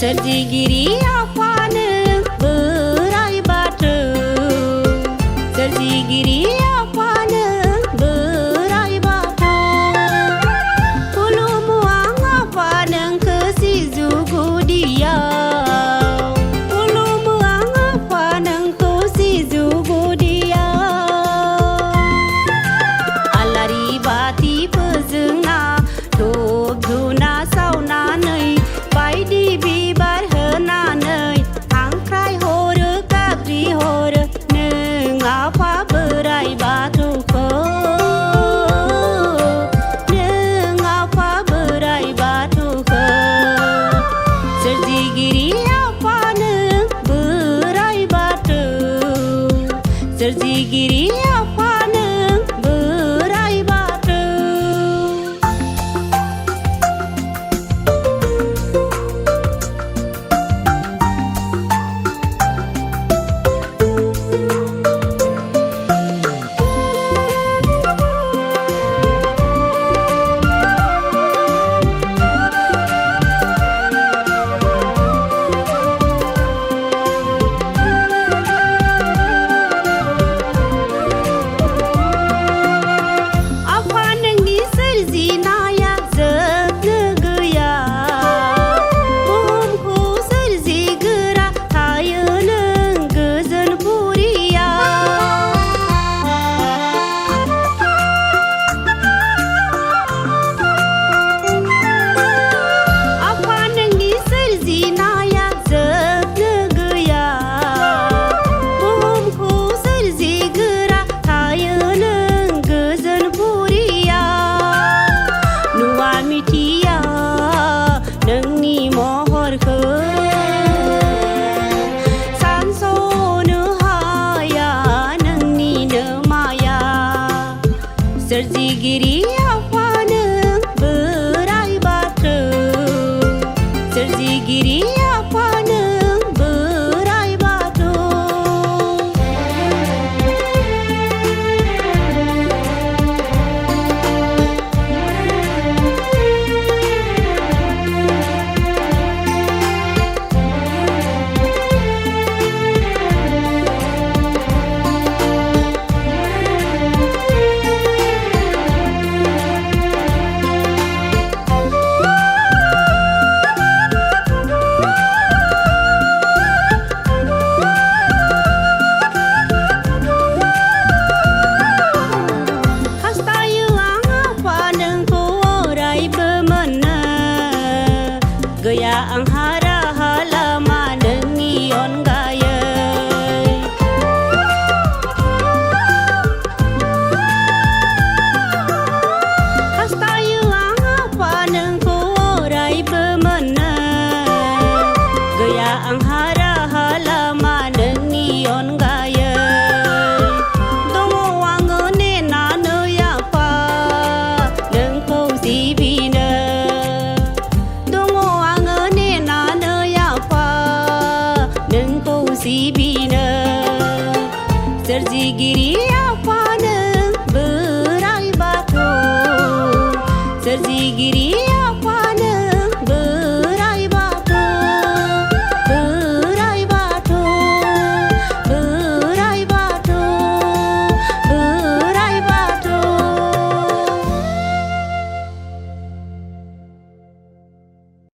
Serjigiri apa neng berai batu, serjigiri apa neng berai batu, ulu muang apa neng kesi zugu dia, ulu muang apa neng kesi zugu dia, alari bati pezengna dog guna sauna nei bai di bibar hena nei angkrai hore kabri hore neng apa berai batu ko neng apa berai batu ko serjigiri apa neng berai batu serjigiri apa neng berai batu. Apa nengi serzinaya zek negaya, buhumku serzigera tayo neng gezen puria. Apa nengi serzinaya zek negaya, buhumku serzigera tayo neng gezen puria. Nuwa mitia nengi mohor ke sanso nuhaya nengi nemaya serjigiri apa neng berai batu serjigiri apa neng berai batu. Hastayu ang apa neng korai bemena gaya ang hara halama nengi on gaya hastayu ang apa neng korai bemena gaya ang hara halama nengi on gaya dongo wangone nano yapa neng kau si bina dongo wangone nano yapa neng kau si bina serjigiri apa neng berai batu serjigiri